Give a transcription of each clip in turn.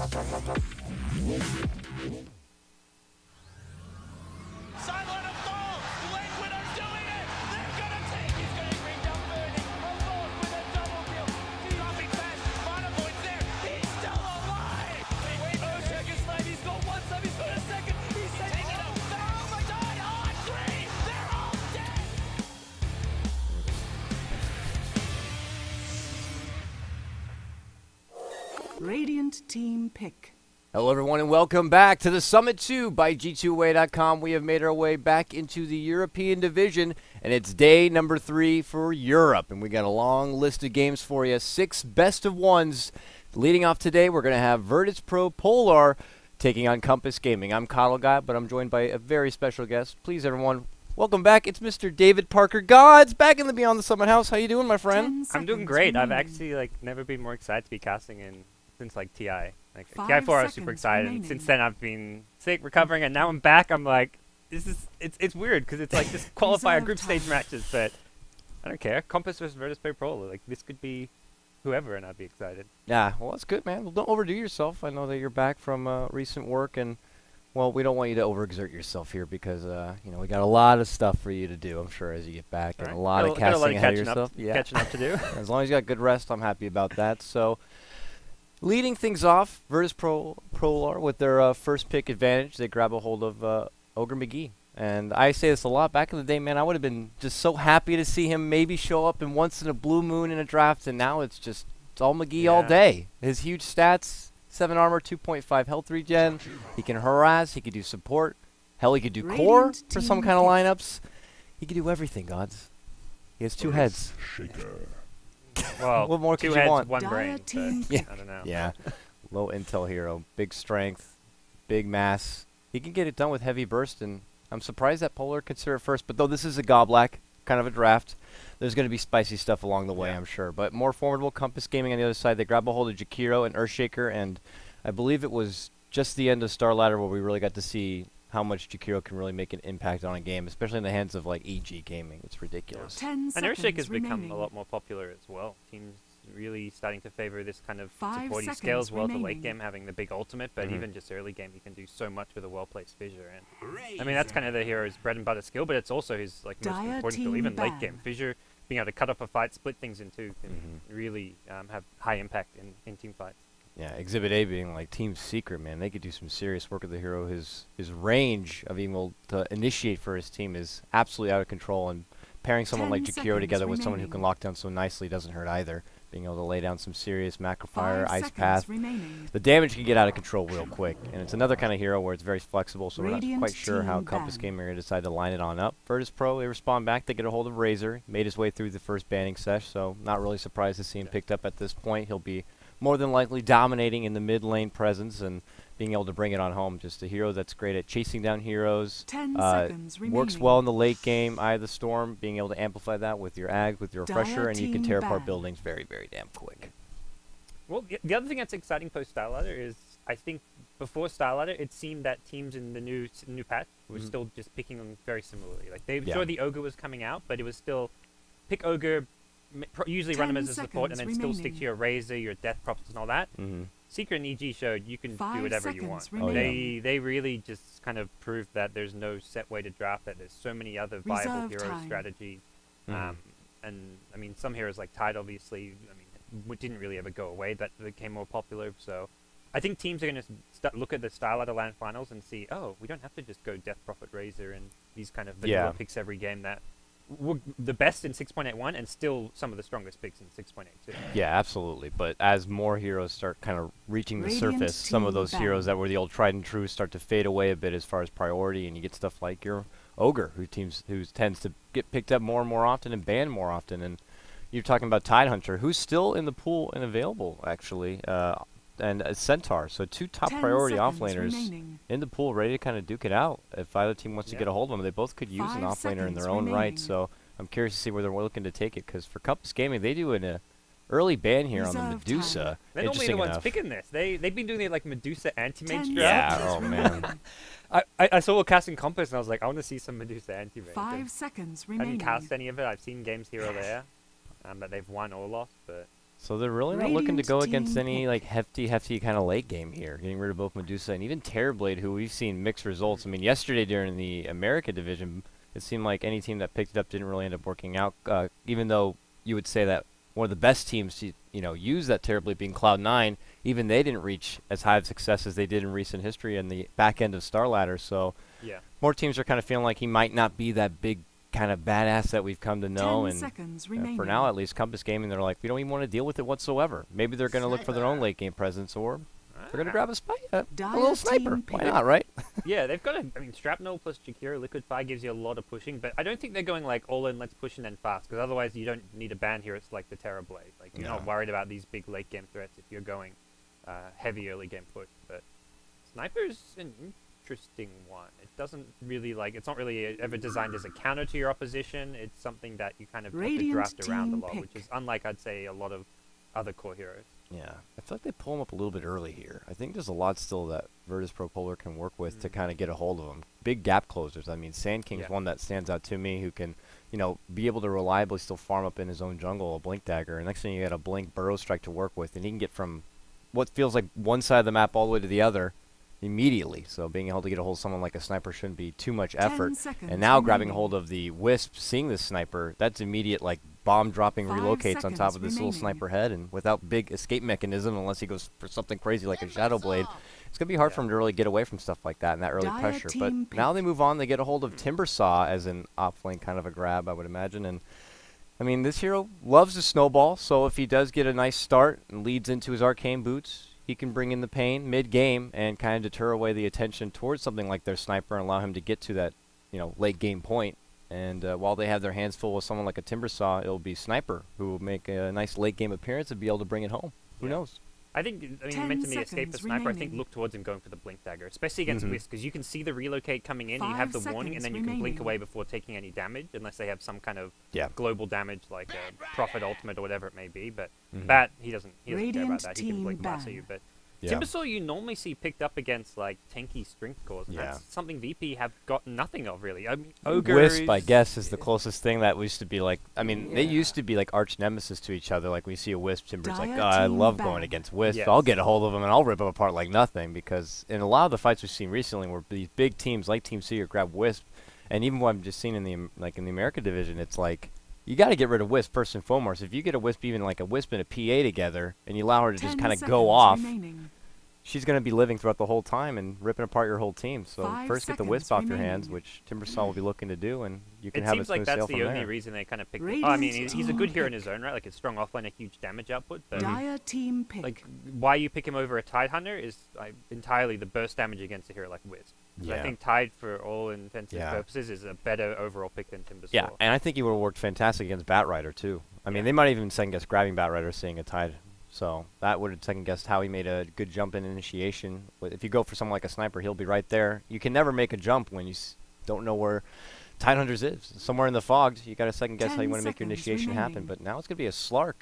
Sideline of goal. Lane Widow's doing it. They're gonna take. He's gonna bring down Birdie. Alone with a double kill. Dropping fast. Monopoint's there. He's still alive. Wait, seconds left. He's got one time. He's got a second. He's taking it. They're overtime on three. They're all dead. Radiant team pick. Hello everyone and welcome back to the Summit 2 by G2away.com. We have made our way back into the European division and it's day number 3 for Europe. And we got a long list of games for you. 6 best of ones. Leading off today, we're going to have VPPolar taking on Compass Gaming. I'm Coddle Guy, but I'm joined by a very special guest. Please everyone, welcome back. It's Mr. David Parker Gods back in the Beyond the Summit house. How you doing, my friend? I'm doing great. I've actually never been more excited to be casting in since TI. TI4 I was super excited. And since then I've been sick, recovering, and now I'm back. I'm like, it's weird because it's like just qualifier group stage matches, but I don't care. Compass versus VPPolar, like this could be whoever, and I'd be excited. Yeah, well that's good, man. Well, don't overdo yourself. I know that you're back from recent work, and well, we don't want you to overexert yourself here because you know we got a lot of stuff for you to do. I'm sure as you get back, and a lot of casting ahead of yourself. Catching up to do. As long as you got good rest, I'm happy about that. So. Leading things off, VPPolar with their first pick advantage. They grab a hold of Ogre McGee. And I say this a lot. Back in the day, man, I would have been just so happy to see him maybe show up in once in a blue moon in a draft. And now it's all McGee all day. His huge stats, 7 armor, 2.5 health regen. He can harass. He can do support. Hell, he could do core for some kind of lineups. He can do everything, Gods. He has 2 heads. Well, what more could 2 you heads, want? 1 brain. Yeah. I don't know. Yeah. Low intel hero. Big strength. Big mass. He can get it done with heavy burst, and I'm surprised that Polar considered first. But though this is a Goblack kind of a draft, there's going to be spicy stuff along the way, I'm sure. But more formidable, Compass Gaming on the other side. They grab a hold of Jakiro and Earthshaker, and I believe it was just the end of Star Ladder where we really got to see how much Jakiro can really make an impact on a game, especially in the hands of EG Gaming. It's ridiculous. And Earthshaker's become a lot more popular as well. Teams really starting to favor this kind of supporting scale as well to late game, having the big ultimate, but even just early game he can do so much with a well-placed fissure. And I mean that's kind of the hero's bread and butter skill, but it's also his most important skill. Even late game fissure, being able to cut off a fight, split things in two, can really have high impact in team fights. Yeah, Exhibit A being Team Secret, man. They could do some serious work with the hero. His range of being able to initiate for his team is absolutely out of control, and pairing someone like Jakiro together with someone who can lock down so nicely doesn't hurt either. Being able to lay down some serious macro fire, ice path. The damage can get out of control real quick, and it's another kind of hero where it's very flexible, so we're not quite sure how Compass Gaming are going to decide to line it on up. VPPro, they respond back. They get a hold of Razor. Made his way through the first banning sesh, so not really surprised to see him picked up at this point. He'll be more than likely dominating in the mid lane presence and being able to bring it on home. Just a hero that's great at chasing down heroes. 10 seconds works well in the late game. Eye of the Storm, being able to amplify that with your Ag, with your Refresher, and you can tear apart buildings very, very damn quick. Well, the other thing that's exciting post Star Ladder is I think before Star Ladder it seemed that teams in the new patch were still just picking them very similarly. They sure the Ogre was coming out, but it was still pick Ogre, usually run them as a support, and then still stick to your Razor, your Death Props, and all that. Secret and EG showed you can do whatever you want. They really just kind of proved that there's no set way to draft, that there's so many other viable hero strategies. And I mean, some heroes like Tide, obviously, didn't really ever go away. That became more popular. So I think teams are going to look at the Star Ladder LAN finals and see, oh, we don't have to just go Death Prophet Razor and these kind of vanilla picks every game that were the best in 6.81 and still some of the strongest picks in 6.82. Yeah, absolutely. But as more heroes start kind of reaching the surface, some of those heroes that were the old tried and true start to fade away a bit as far as priority, and you get stuff like your Ogre, who tends to get picked up more and more often and banned more often. And you're talking about Tidehunter, who's still in the pool and available, actually, and a Centaur. So 2 top priority offlaners in the pool, ready to kind of duke it out. If either team wants to get a hold of them, they both could use an offlaner in their own right. So I'm curious to see where they're looking to take it, because for Compass Gaming, they do an early ban here on the Medusa. They're normally the ones picking this. They've been doing it like Medusa anti-mage draft. Yeah, oh man. I saw a casting Compass and I was like, I want to see some Medusa anti-mage. 5 seconds I remaining. haven't cast any of it. I've seen games here or there that they've won or lost, but So they're really not looking to go Radiant against team any pick. like hefty kind of late game here. Getting rid of both Medusa and even Terrorblade, who we've seen mixed results. I mean, yesterday during the America division, it seemed like any team that picked it up didn't really end up working out. Even though you would say that one of the best teams to use that Terrorblade being Cloud9, even they didn't reach as high of success as they did in recent history in the back end of Star Ladder. So Yeah. more teams are kind of feeling like he might not be that big kind of badass that we've come to know. 10 And seconds for remaining. now, at least, Compass Gaming, they're like, we don't even want to deal with it whatsoever. Maybe they're going to look for their own late game presence, or they're going to grab a Dire little sniper. team Why pick. not, right? Yeah, they've got Shrapnel plus Jakiro Liquid Fire gives you a lot of pushing, but I don't think they're going like all in, let's push and then fast, because otherwise you don't need a ban here. It's like the Terrorblade. Like you're not No. worried about these big late game threats if you're going heavy early game push. But Sniper's an interesting one. It doesn't really it's not really ever designed as a counter to your opposition. It's something that you kind of have to Radiant draft around a team lot, pick. which is unlike, I'd say, a lot of other core heroes. Yeah. I feel like they pull him up a little bit early here. I think there's a lot still that VPPolar can work with to kind of get a hold of them. Big gap closers. I mean, Sand King's Yeah. one that stands out to me, who can, be able to reliably still farm up in his own jungle a Blink Dagger. And next thing you got a Blink Burrow Strike to work with, and he can get from what feels like one side of the map all the way to the other immediately. So being able to get a hold of someone like a sniper shouldn't be too much 10 effort. seconds And now grabbing remaining. hold of the Wisp, seeing the sniper, that's immediate bomb dropping 5 relocates on top seconds of this little remaining. sniper head, and without big escape mechanism, unless he goes for something crazy like a Shadow Blade, it's gonna be hard for him to really get away from stuff like that in that early Dire pressure. But team now pick. they move on, they get a hold of Timbersaw as an off-lane kind of a grab, I would imagine. And I mean, this hero loves to snowball, so if he does get a nice start and leads into his arcane boots, he can bring in the pain mid-game and kind of deter away the attention towards something like their sniper and allow him to get to that, late game point. And while they have their hands full with someone like a Timbersaw, it'll be Sniper who will make a nice late game appearance and be able to bring it home. Who Yeah. knows? I think, you 10 mentioned the escape for seconds Sniper. I think remaining. look towards him going for the Blink Dagger, especially against Wisp, because you can see the relocate coming in, and you have 5 the warning, and then you seconds can blink remaining. away before taking any damage, unless they have some kind of Yeah. global damage like a Prophet Ultimate or whatever it may be. But Mhm. Bat, he doesn't care about Radiant that. He can team blink past ban. you. But Yeah. Timbersaw you normally see picked up against tanky strength cores, and Yeah. that's something VP have got nothing of really. I mean, Ogre Wisp, I is- guess, is the closest thing that used to be I mean, they Yeah. used to be like arch nemesis to each other. Like we see a Wisp, Timber's like, Dire oh, I team love ban. going against Wisp. Yes. I'll get a hold of him and I'll rip him apart like nothing. Because in a lot of the fights we've seen recently, where these big teams like Team Seer grab Wisp, and even what I'm just seeing in the in the America division, it's like you got to get rid of Wisp first and foremost. If you get a Wisp, even like a Wisp and a PA together, and you allow her to just 10 kind of seconds go off, remaining. she's going to be living throughout the whole time and ripping apart your whole team. So 5 first get the seconds Wisp off your hands, remaining. which Timbersaw will be looking to do, and you can It have seems it like smooth that's sail the from only there. reason they kind of picked. Radiant I mean, he's a team good hero in pick. his own right, like a strong offlane, a huge damage output. But Dire team pick. like why you pick him over a Tidehunter is entirely the burst damage against a hero like Wisp. 'Cause I Yeah. think Tide, for all intents and Yeah. purposes, is a better overall pick than Timbersaw. Yeah, and I think he would have worked fantastic against Batrider too. I mean, Yeah. they might even second guess grabbing Batrider, seeing a Tide. So that would have second guessed how he made a good jump in initiation. If you go for someone like a sniper, he'll be right there. You can never make a jump when you don't know where Tidehunters is. Somewhere in the fog, you got to second guess how you 10 want to make your seconds initiation happen. remaining. But now it's gonna be a Slark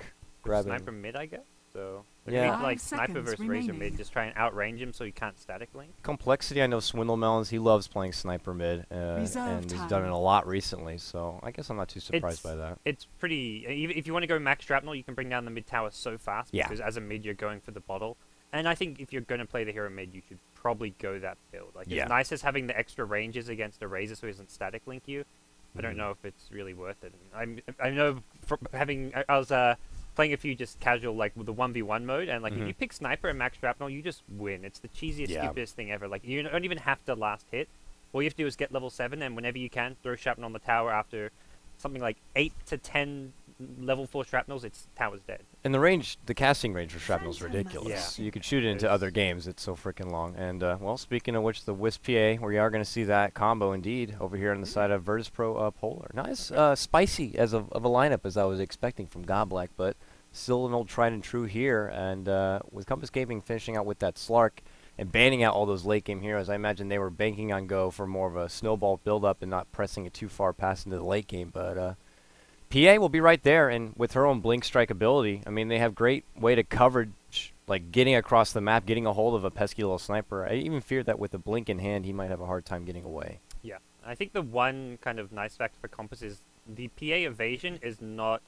grabbing. Sniper mid, I guess. So Yeah. maybe, like 5 Sniper seconds versus Razor remaining. mid, just try and outrange him so he can't static link. Complexity, I know Swindle Melons, he loves playing sniper mid, Reserve and he's time. done it a lot recently. So I guess I'm not too surprised by that. It's pretty. If you want to go max shrapnel, you can bring down the mid tower so fast Yeah. because as a mid, you're going for the bottle. And I think if you're going to play the hero mid, you should probably go that build. Like Yeah. as nice as having the extra ranges against a Razor so he doesn't static link you. I don't Mhm. know if it's really worth it. I know from I was playing a few just casual with the 1v1 mode, and if Mhm. you pick sniper and max shrapnel, you just win. It's the cheesiest, Yeah. stupidest thing ever. Like you don't even have to last hit. All you have to do is get level 7, and whenever you can, throw shrapnel on the tower after something like 8 to 10 level 4 shrapnels, it's tower's dead. And the casting range for shrapnel is ridiculous. Yeah. So you could shoot it into It's- other games. It's so freaking long. And well, speaking of which, the Wisp PA, we are going to see that combo indeed over here on the side of VPPolar. Not as spicy as of a lineup as I was expecting from Godblack, but still an old tried and true here. And with Compass Gaming finishing out with that Slark and banning out all those late game heroes, I imagine they were banking on Go for more of a snowball build up and not pressing it too far past into the late game. But PA will be right there, and with her own blink strike ability, I mean, they have great way to coverage, like getting across the map, getting a hold of a pesky little sniper. I even fear that with a blink in hand, he might have a hard time getting away. Yeah, I think the one kind of nice factor for Compass is the PA evasion is not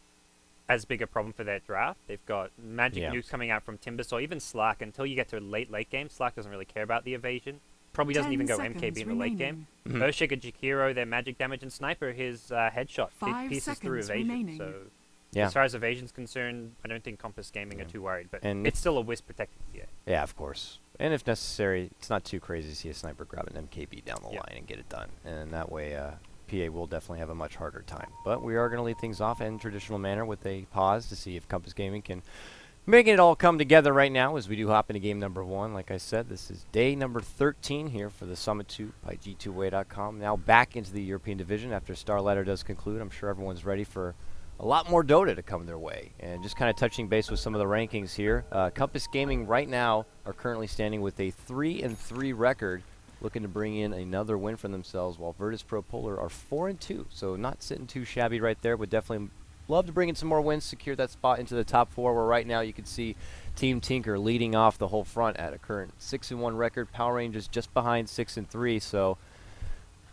as big a problem for their draft. They've got magic Yeah. nukes coming out from Timbersaw, even Slark. Until you get to a late game, Slark doesn't really care about the evasion. Probably doesn't 10 even go seconds MKB in the late game. Mhm. Earthshaker, Jakiro, their magic damage, and Sniper, his headshot 5 pieces through seconds evasion. remaining. So Yeah. as far as evasion's concerned, I don't think Compass Gaming are too worried, but And it's still a Wisp protected PA. Yeah, of course. And if necessary, it's not too crazy to see a sniper grab an MKB down the Yeah. line and get it done. And that way, PA will definitely have a much harder time. But we are going to lead things off in traditional manner with a pause to see if Compass Gaming can make it all come together right now as we do hop into game number 1. Like I said, this is day number 13 here for the Summit 2 by G2A.com. Now back into the European Division after Star Ladder does conclude. I'm sure everyone's ready for a lot more Dota to come their way. And just kind of touching base with some of the rankings here. Compass Gaming right now are currently standing with a 3-3 record, looking to bring in another win for themselves, while VPPolar are 4-2. So not sitting too shabby right there, but definitely love to bring in some more wins, secure that spot into the top 4, where right now you can see Team Tinker leading off the whole front at a current 6-1 record. Power Rangers just behind 6-3. So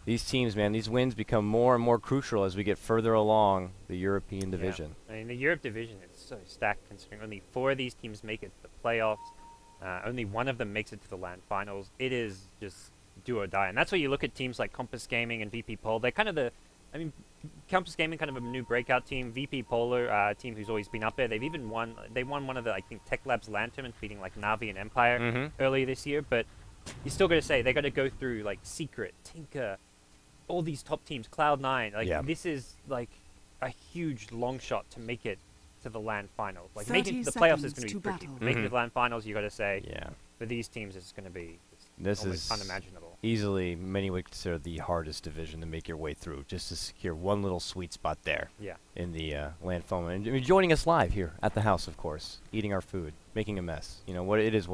these teams, man, these wins become more and more crucial as we get further along the European division. I mean, the Europe division is so stacked considering only 4 of these teams make it to the playoffs. Only one of them makes it to the LAN finals. It is just do or die. And that's where you look at teams like Compass Gaming and VPPolar. They're kind of Compass Gaming kind of a new breakout team. VPPolar, team who's always been up there. They've even won one of the, I think, Tech Labs LAN tournaments, beating like Navi and Empire earlier this year. But you still got to say, they got to go through like Secret, Tinker, all these top teams, Cloud9. Like this is like a huge long shot to make it to the LAN finals. Like making it to the playoffs is going to be tricky. Making it to the LAN finals, you got to say, for these teams, it's going to be unimaginable. Easily, many would consider the hardest division to make your way through, just to secure one little sweet spot there. In the LAN foam. And joining us live here at the house, of course, eating our food, making a mess. You know what it is.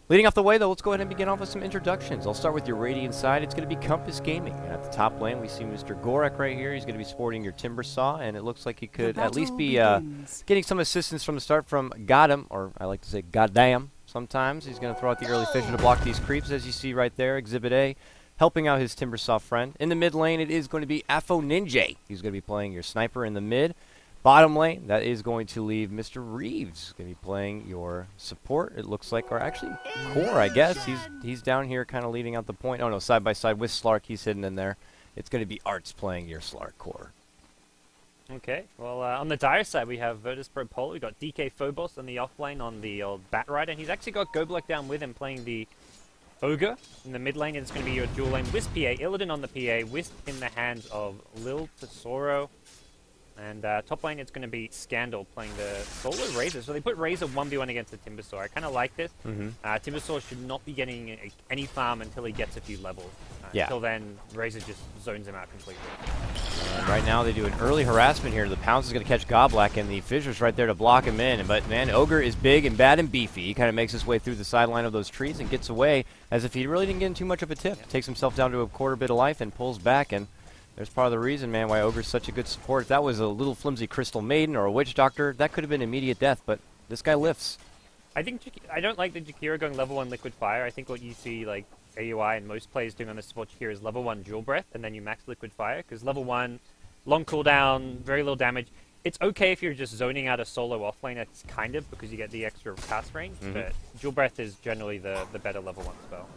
Leading off the way, though, let's go ahead and begin off with some introductions. I'll start with your Radiant side. It's going to be Compass Gaming. And at the top lane, we see Mr. Gorek right here. He's going to be sporting your Timber Saw, and it looks like he could at least be getting some assistance from the start from Goddam, or I like to say Goddamn sometimes. He's going to throw out the early fisher to block these creeps, as you see right there, Exhibit A, helping out his Timber Saw friend. In the mid lane, it is going to be Afo Ninja. He's going to be playing your Sniper in the mid. Bottom lane, that is going to leave Mr. Reeves. Going to be playing your support, it looks like, or actually core, I guess. He's down here kind of leading out the point. Oh, no, side by side with Slark. He's hidden in there. It's going to be Arts playing your Slark core. Okay, well, on the Dire side, we have VPPolar. We've got DK Phobos on the off lane on the old Bat Rider. And he's actually got Goblek down with him playing the Ogre in the mid lane. And it's going to be your dual lane Wisp PA, Illidan on the PA, Wisp in the hands of Lil Tesoro. And top lane, it's going to be Scandal playing the Solo Razor. So they put Razor 1v1 against the Timbersaw. I kind of like this. Timbersaw should not be getting any farm until he gets a few levels. Until then, Razor just zones him out completely. Right now, they do an early harassment here. The Pounce is going to catch Goblek, and the Fisher's right there to block him in. But, man, Ogre is big and bad and beefy. He kind of makes his way through the sideline of those trees and gets away as if he really didn't get in too much of a tip. Takes himself down to a quarter bit of life and pulls back, and there's part of the reason, man, why Ogre's such a good support. If that was a little flimsy Crystal Maiden or a Witch Doctor, that could have been immediate death, but this guy lifts. I don't like the Jakiro going level 1 Liquid Fire. I think what you see, like, AUI and most players doing on the support Jakiro is level 1 Dual Breath, and then you max Liquid Fire, because level 1, long cooldown, very little damage. It's okay if you're just zoning out a solo offlane, it's kind of, because you get the extra cast range, but Dual Breath is generally the better level 1 spell.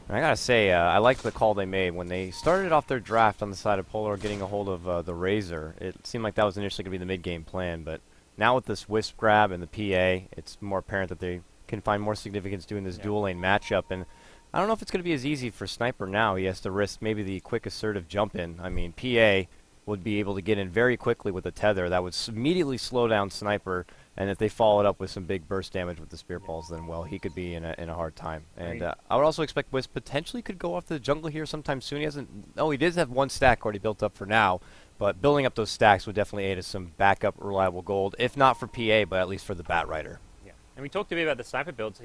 I gotta say, I like the call they made. When they started off their draft on the side of Polar getting a hold of the Razor, it seemed like that was initially going to be the mid-game plan, but now with this Wisp grab and the PA, it's more apparent that they can find more significance doing this dual lane matchup, and I don't know if it's going to be as easy for Sniper now. He has to risk maybe the quick assertive jump in. I mean, PA would be able to get in very quickly with a tether. That would immediately slow down Sniper, and if they followed up with some big burst damage with the Spirit Balls, then, well, he could be in a hard time. And I would also expect Wisp potentially could go off to the jungle here sometime soon. He hasn't... Oh, he does have one stack already built up for now, but building up those stacks would definitely aid as some backup reliable gold, if not for PA, but at least for the Bat Rider. Yeah, and we talked a bit about the Sniper builds.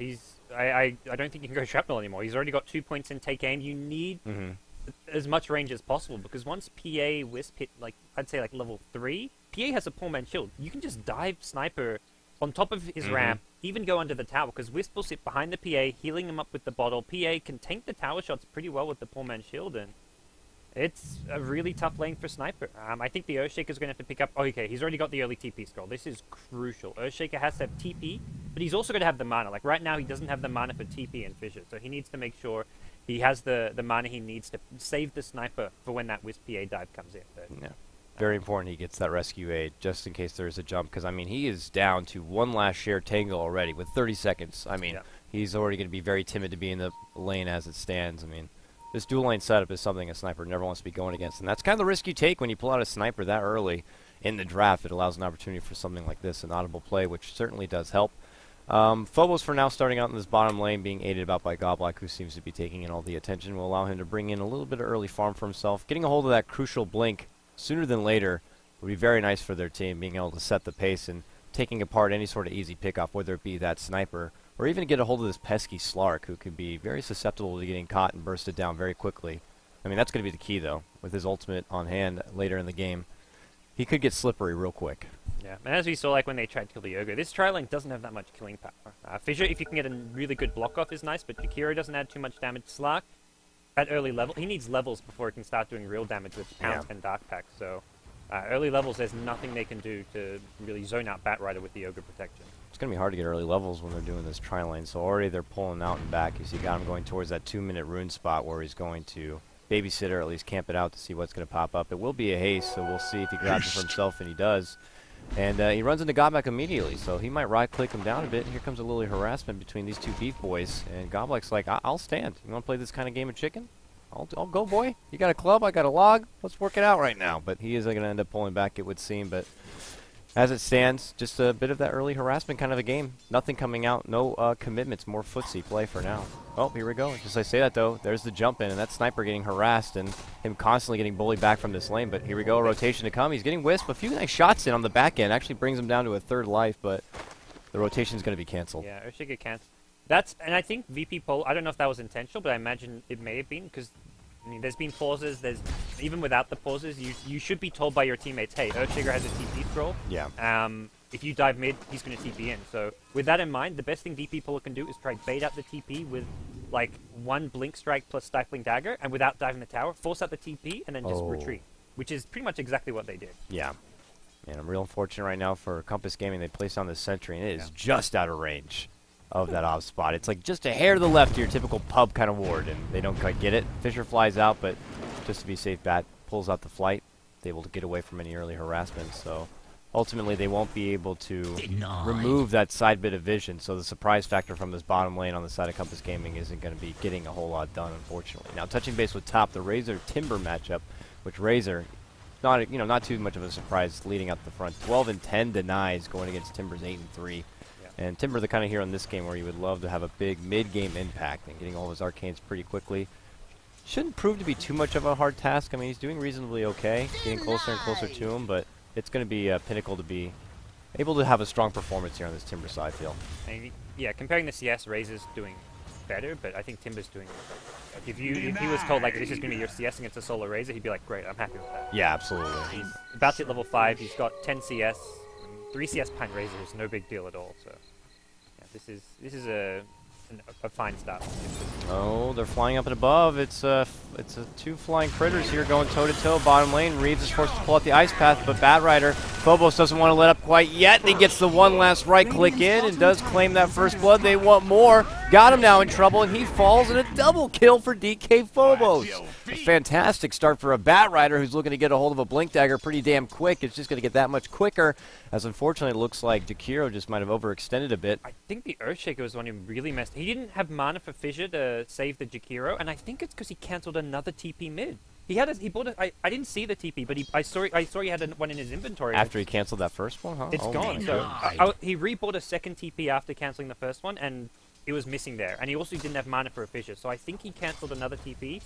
I don't think you can go Shrapnel anymore. He's already got 2 points in Take Aim. You need as much range as possible, because once PA Wisp hit, like, I'd say like level 3, PA has a poor man shield. You can just dive Sniper on top of his ramp, even go under the tower, because Wisp will sit behind the PA, healing him up with the bottle. PA can tank the tower shots pretty well with the poor man shield, and It's a really tough lane for Sniper. I think the Earthshaker's going to have to pick up... Oh, okay, he's already got the early TP scroll. This is crucial. Earthshaker has to have TP, but he's also going to have the mana. Like, right now, he doesn't have the mana for TP and Fissure, so he needs to make sure he has the mana he needs to save the Sniper for when that Wisp PA dive comes in. But, yeah. Very important he gets that rescue aid, just in case there is a jump, because, I mean, he is down to one last share tangle already with 30 seconds. I mean, he's already going to be very timid to be in the lane as it stands. I mean... This dual lane setup is something a sniper never wants to be going against, and that's kind of the risk you take when you pull out a sniper that early in the draft. It allows an opportunity for something like this, an audible play, which certainly does help. Phobos, for now, starting out in this bottom lane, being aided about by Goblack, who seems to be taking in all the attention, will allow him to bring in a little bit of early farm for himself. Getting a hold of that crucial blink sooner than later would be very nice for their team, being able to set the pace and taking apart any sort of easy pickoff, whether it be that sniper or even get a hold of this pesky Slark, who can be very susceptible to getting caught and bursted down very quickly. I mean, that's going to be the key, though, with his ultimate on hand later in the game. He could get slippery real quick. Yeah, and as we saw, like, when they tried to kill the Ogre, this tri-lane doesn't have that much killing power. Fissure, if you can get a really good block off, is nice, but Jakiro doesn't add too much damage. Slark, at early level, he needs levels before he can start doing real damage with Pounce and Dark Pack, so early levels, there's nothing they can do to really zone out Batrider with the Ogre protection. It's going to be hard to get early levels when they're doing this tri-lane, so already they're pulling out and back. You see got him going towards that 2-minute rune spot where he's going to babysit or at least camp it out to see what's going to pop up. It will be a haste, so we'll see if he grabs it for himself, and he does. And he runs into Godback immediately, so he might right-click him down a bit. Here comes a little harassment between these two beef boys, and Godback's like, I'll stand. You want to play this kind of game of chicken? I'll go, boy. You got a club, I got a log. Let's work it out right now. But he is going to end up pulling back, it would seem. But as it stands, just a bit of that early harassment kind of a game. Nothing coming out, no commitments, more footsie play for now. Oh, here we go. Just as I say that, though, there's the jump in, and that sniper getting harassed and him constantly getting bullied back from this lane. But here we go, a rotation to come. He's getting Wisp. A few nice shots in on the back end. Actually brings him down to a third life, but the rotation's going to be canceled. Yeah, Earthshaker canceled. And I think VPPolar, I don't know if that was intentional, but I imagine it may have been, because I mean, there's been pauses. Even without the pauses, you should be told by your teammates, hey, Earthshaker has a TP scroll. Yeah. If you dive mid, he's going to TP in. So with that in mind, the best thing VPPolar can do is try bait out the TP with like one Blink Strike plus Stifling Dagger, and without diving the tower, force out the TP, and then just retreat, which is pretty much exactly what they did. Yeah. And I'm real unfortunate right now for Compass Gaming. They placed on this sentry, and it is just out of range of that off spot. It's like just a hair to the left of your typical pub kind of ward, and they don't quite get it. Fissure flies out, but just to be safe, Bat pulls out the flight, able to get away from any early harassment. So ultimately, they won't be able to remove that side bit of vision. So the surprise factor from this bottom lane on the side of Compass Gaming isn't going to be getting a whole lot done, unfortunately. Now, touching base with top, the Razor Timber matchup, which Razor, not too much of a surprise leading out the front. 12-10 denies going against Timber's 8-3. And Timber, the kind of hero in this game where you would love to have a big mid-game impact and getting all of his arcanes pretty quickly. Shouldn't prove to be too much of a hard task. I mean, he's doing reasonably okay, getting closer and closer to him, but it's going to be a pinnacle to be able to have a strong performance here on this Timber side, I feel. And yeah, comparing the CS, Razor's doing better, but I think Timber's doing like if he was told like this is going to be your CS against a solo Razor, he'd be like, great, I'm happy with that. Yeah, absolutely. He's about to hit level 5. He's got 10 CS. 3 CS behind Razor is no big deal at all. So yeah, this is a fine start. Oh, they're flying up and above. It's two flying critters here going toe-to-toe. Bottom lane, Reeves is forced to pull out the ice path, but Batrider, Phobos doesn't want to let up quite yet. He gets the one last right-click in and does claim that first blood. They want more. Got him now in trouble, and he falls, and a double kill for DK Phobos. A fantastic start for a Batrider who's looking to get a hold of a Blink Dagger pretty damn quick. It's just going to get that much quicker, as unfortunately it looks like Jakiro just might have overextended a bit. I think the Earthshaker was the one who really messed. He didn't have mana for Fissure to save the Jakiro, and I think it's because he cancelled another TP mid. He bought a. I didn't see the TP, but I saw he had one in his inventory. After he canceled that first one, huh? It's gone. So he rebought a second TP after cancelling the first one, and it was missing there. And he also didn't have mana for a Fissure, so I think he cancelled another TP,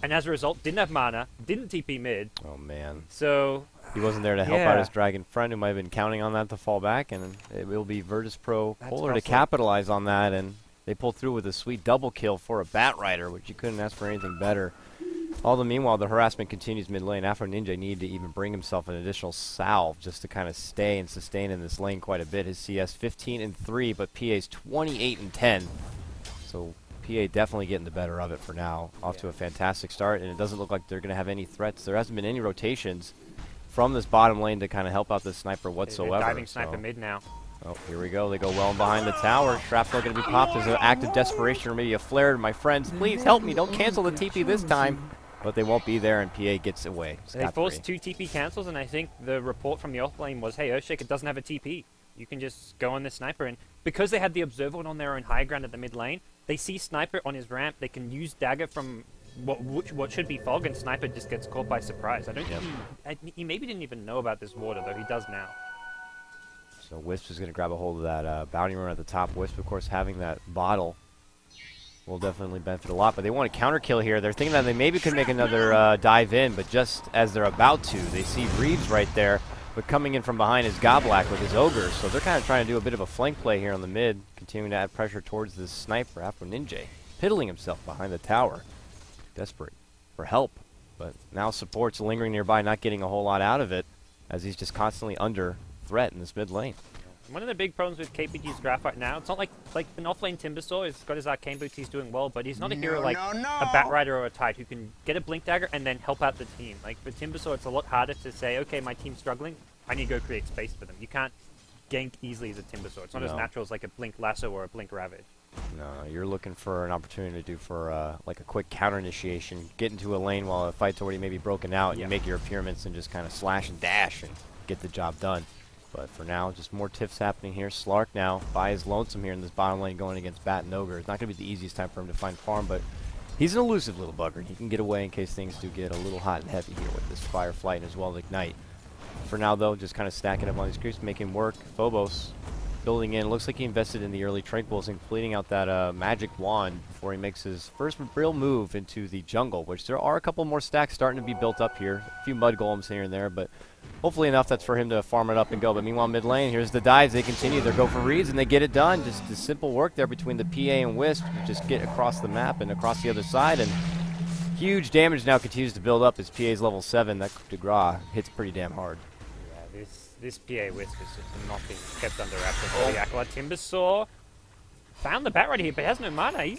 and as a result, didn't have mana, didn't TP mid. Oh man. So he wasn't there to help out his dragon friend, who might have been counting on that to fall back, and it will be Virtus Pro Polar to capitalize on that, and they pull through with a sweet double kill for a Batrider, which you couldn't ask for anything better. All the meanwhile, the harassment continues mid lane. Afro Ninja needed to even bring himself an additional salve just to kind of stay and sustain in this lane quite a bit. His CS 15-3, but PA's 28-10. So PA definitely getting the better of it for now. Off to a fantastic start, and it doesn't look like they're going to have any threats. There hasn't been any rotations from this bottom lane to kind of help out the sniper whatsoever. Diving sniper mid now. Oh, here we go. They go well behind the tower. Shrapnel going to be popped as an act of desperation or maybe a flare. My friends, please help me. Don't cancel the TP this time. But they won't be there, and PA gets away. They forced 2 TP cancels, and I think the report from the off lane was, hey, Earthshaker doesn't have a TP. You can just go on the sniper. And because they had the Observer on their own high ground at the mid lane, they see Sniper on his ramp. They can use Dagger from what should be Fog, and Sniper just gets caught by surprise. I don't think he maybe didn't even know about this water, though he does now. So Wisp is going to grab a hold of that bounty run at the top. Wisp, of course, having that bottle will definitely benefit a lot, but they want a counter kill here. They're thinking that they maybe could make another dive in, but just as they're about to, they see Reeves right there, but coming in from behind is Goblak with his Ogre, so they're kind of trying to do a bit of a flank play here on the mid, continuing to add pressure towards this sniper, Afro Ninja, piddling himself behind the tower, desperate for help, but now support's lingering nearby, not getting a whole lot out of it, as he's just constantly under threat in this mid lane. One of the big problems with KPG's graph right now, it's not like an offlane Timbersaw. He's got his arcane boots, he's doing well, but he's not a hero like a Batrider or a Tide who can get a Blink Dagger and then help out the team. Like for Timbersaw, it's a lot harder to say, okay, my team's struggling, I need to go create space for them. You can't gank easily as a Timbersaw. It's not as natural as like a Blink Lasso or a Blink Ravage. No, you're looking for an opportunity to do for like a quick counter initiation, get into a lane while a fight's already maybe broken out, and you make your appearance and just kind of slash and dash and get the job done. But for now, just more tiffs happening here. Slark now by his lonesome here in this bottom lane going against Bat and Ogre. It's not going to be the easiest time for him to find farm, but he's an elusive little bugger. He can get away in case things do get a little hot and heavy here with this Fire Flight and as well as Ignite. For now, though, just kind of stacking up on these creeps, making work. Phobos building in. Looks like he invested in the early Tranquils and completing out that magic wand before he makes his first real move into the jungle, which there are a couple more stacks starting to be built up here. A few mud golems here and there, but hopefully enough that's for him to farm it up and go. But meanwhile, mid lane, here's the dives. They continue. They go for reads, and they get it done. Just the simple work there between the PA and Wisp. Just get across the map and across the other side. And huge damage now continues to build up as PA's level 7. That coup de grace hits pretty damn hard. Yeah, this PA Wisp is just not being kept under wraps by the Acolyte. Timbersaw found the Batrider here, but he has no mana.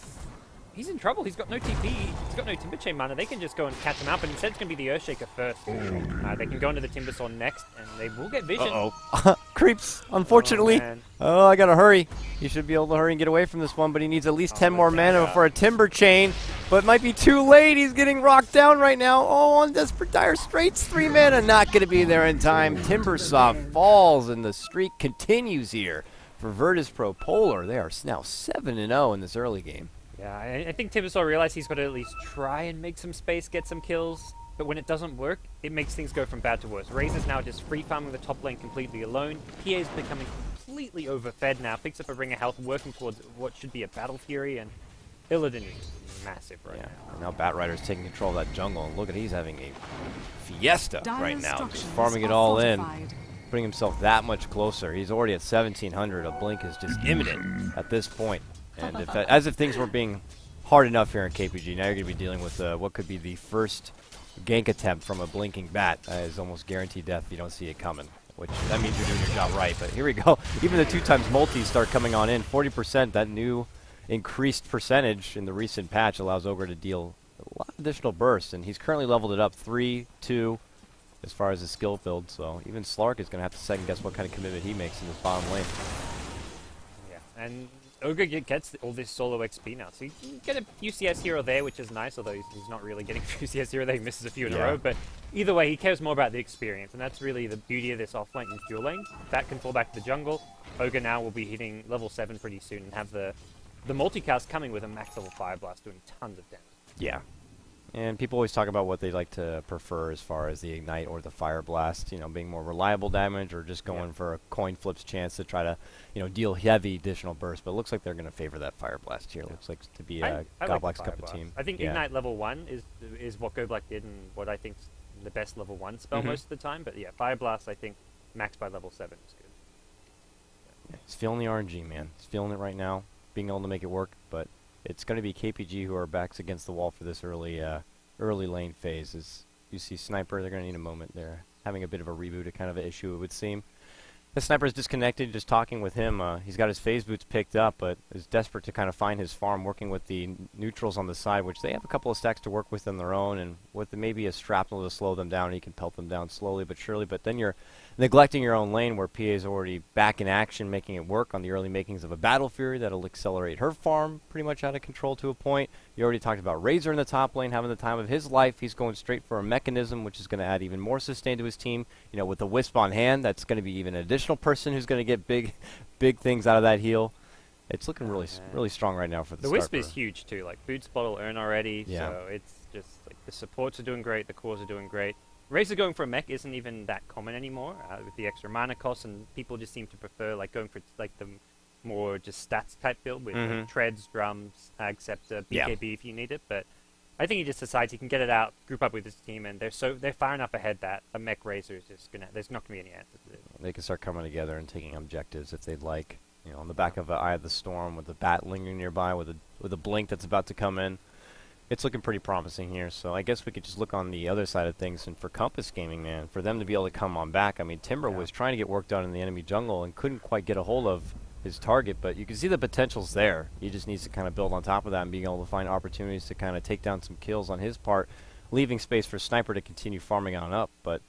He's in trouble. He's got no TP. He's got no Timber Chain mana. They can just go and catch him out, but instead it's going to be the Earthshaker first. They can go into the Timbersaw next, and they will get vision. Creeps, unfortunately. Oh, I got to hurry. He should be able to hurry and get away from this one, but he needs at least 10 more mana for a Timber Chain. But it might be too late. He's getting rocked down right now. Oh, on Desperate Dire Straits, 3 mana. Not going to be there in time. Timbersaw falls, and the streak continues here for VPPolar. They are now 7-0 in this early game. Yeah, I think Timbersaw realized he's got to at least try and make some space, get some kills. But when it doesn't work, it makes things go from bad to worse. Razor's now just free farming the top lane completely alone. PA's becoming completely overfed now. Picks up a ring of health, working towards what should be a Battle Fury. And Illidan is massive right now. And now Batrider's taking control of that jungle. And look at he's having a fiesta right now. Just farming it all in. Putting himself that much closer. He's already at 1,700. A blink is just imminent at this point. And as if things weren't being hard enough here in KPG, now you're going to be dealing with what could be the first gank attempt from a blinking bat. That is almost guaranteed death if you don't see it coming, which that means you're doing your job right. But here we go. Even the 2x multis start coming on in. 40%, that new increased percentage in the recent patch allows Ogre to deal a lot of additional bursts. And he's currently leveled it up 3, 2 as far as his skill build. So even Slark is going to have to second guess what kind of commitment he makes in this bottom lane. Yeah, and Ogre gets all this solo XP now, so you can get a few CS here or there, which is nice, although he's not really getting a few CS here or there, he misses a few in a row, but either way, he cares more about the experience, and that's really the beauty of this offlane and dual lane. That can fall back to the jungle. Ogre now will be hitting level 7 pretty soon and have the multicast coming with a max level Fire Blast doing tons of damage. Yeah. And people always talk about what they like to prefer as far as the Ignite or the Fire Blast, you know, being more reliable damage or just going for a coin flips chance to try to, you know, deal heavy additional bursts. But it looks like they're going to favor that Fire Blast here. Looks like to be Goblak's like cup of team. I think Ignite level 1 is what Goblak did and what I think is the best level 1 spell most of the time. But yeah, Fire Blast I think max by level 7 is good. Yeah, he's feeling the RNG, man. He's feeling it right now, being able to make it work, but it's going to be KPG who are backs against the wall for this early lane phase. As you see Sniper, they're going to need a moment. They're having a bit of a reboot, a kind of an issue, it would seem. The Sniper's disconnected, just talking with him. He's got his phase boots picked up, but is desperate to kind of find his farm, working with the neutrals on the side, which they have a couple of stacks to work with on their own, and with maybe a shrapnel to slow them down, he can pelt them down slowly but surely. But then you're neglecting your own lane, where PA is already back in action, making it work on the early makings of a Battle Fury that'll accelerate her farm pretty much out of control to a point. You already talked about Razor in the top lane having the time of his life. He's going straight for a mechanism, which is going to add even more sustain to his team. You know, with the Wisp on hand, that's going to be even an additional person who's going to get big things out of that heal. It's looking really strong right now for the Wisp is huge too. Like Boots bottle earn already, so it's just like the supports are doing great, the cores are doing great. Razor going for a mech isn't even that common anymore with the extra mana cost, and people just seem to prefer like going for like the more just stats type build with like, treads, drums, Ag Scepter, BKB if you need it. But I think he just decides he can get it out, group up with his team, and they're far enough ahead that a mech Razor is just there's not gonna be any answer to it. They can start coming together and taking objectives if they'd like. You know, on the back of Eye of the Storm with the bat lingering nearby, with a blink that's about to come in. It's looking pretty promising here, so I guess we could just look on the other side of things. And for Compass Gaming, man, for them to be able to come on back, I mean, Timber was trying to get work done in the enemy jungle and couldn't quite get a hold of his target, but you can see the potential's there. He just needs to kind of build on top of that and being able to find opportunities to kind of take down some kills on his part, leaving space for Sniper to continue farming on up. But,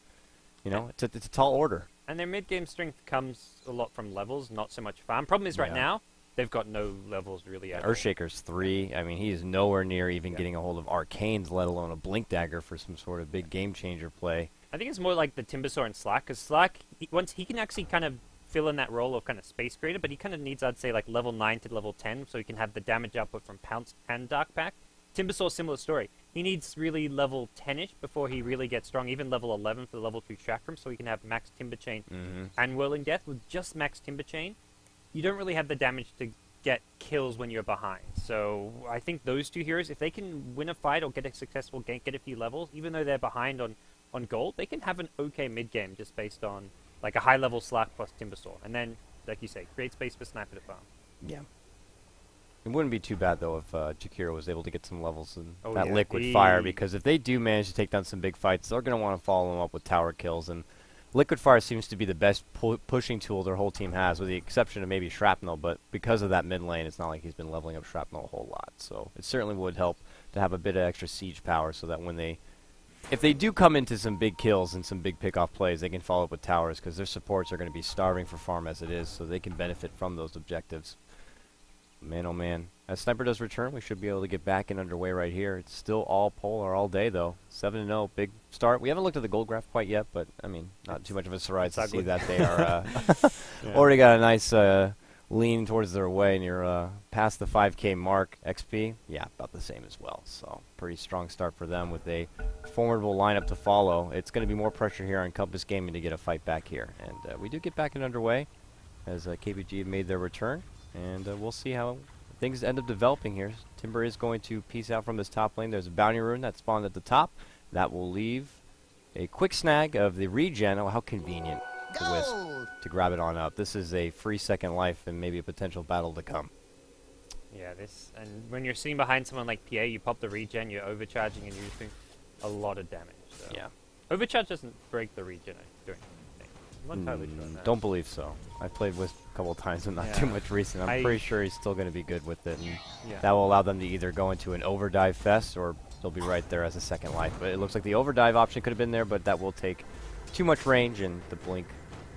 you know, it's a tall order. And their mid-game strength comes a lot from levels, not so much farm. Problem is right now, they've got no levels really at all. Earthshaker's 3. I mean, he is nowhere near even getting a hold of Arcanes, let alone a Blink Dagger for some sort of big game-changer play. I think it's more like the Timbersaw and Slack, because Slack, once he can actually kind of fill in that role of kind of space creator, but he kind of needs, I'd say, like level 9 to level 10, so he can have the damage output from Pounce and Dark Pack. Timbersaw, similar story. He needs really level 10-ish before he really gets strong, even level 11 for the level 2 Chakram, so he can have max Timber Chain and Whirling Death. With just max Timber Chain, you don't really have the damage to get kills when you're behind. So I think those two heroes, if they can win a fight or get a successful gank, get a few levels, even though they're behind on gold, they can have an okay mid-game just based on like a high-level Slack plus Timbersaw. And then, like you say, create space for Sniper to farm. Yeah. It wouldn't be too bad, though, if Jakiro was able to get some levels in that Liquid Fire, because if they do manage to take down some big fights, they're going to want to follow them up with tower kills, and Liquid Fire seems to be the best pushing tool their whole team has, with the exception of maybe Shrapnel, but because of that mid lane, it's not like he's been leveling up Shrapnel a whole lot, so it certainly would help to have a bit of extra siege power, so that when if they do come into some big kills and some big pick-off plays, they can follow up with towers, because their supports are going to be starving for farm as it is, so they can benefit from those objectives. Man, oh man. As Sniper does return, we should be able to get back and underway right here. It's still all Polar all day, though. 7-0, big start. We haven't looked at the gold graph quite yet, but, I mean, not too much of a surprise to see that they are already got a nice lean towards their way near past the 5K mark. XP, yeah, about the same as well. So, pretty strong start for them with a formidable lineup to follow. It's going to be more pressure here on Compass Gaming to get a fight back here. And we do get back and underway as KPG have made their return. And we'll see how things end up developing here. Timber is going to piece out from this top lane. There's a bounty rune that spawned at the top. That will leave a quick snag of the regen. Oh, how convenient to Wisp to grab it on up. This is a free second life and maybe a potential battle to come. Yeah, and when you're sitting behind someone like PA, you pop the regen, you're overcharging and you're doing a lot of damage. So. Yeah. Overcharge doesn't break the regen, I don't think. I'm not totally sure on that. Don't believe so. I played Wisp a couple of times and not too much recent. I'm pretty sure he's still going to be good with it. And that will allow them to either go into an overdive fest or they'll be right there as a second life. But it looks like the overdrive option could have been there, but that will take too much range, and the blink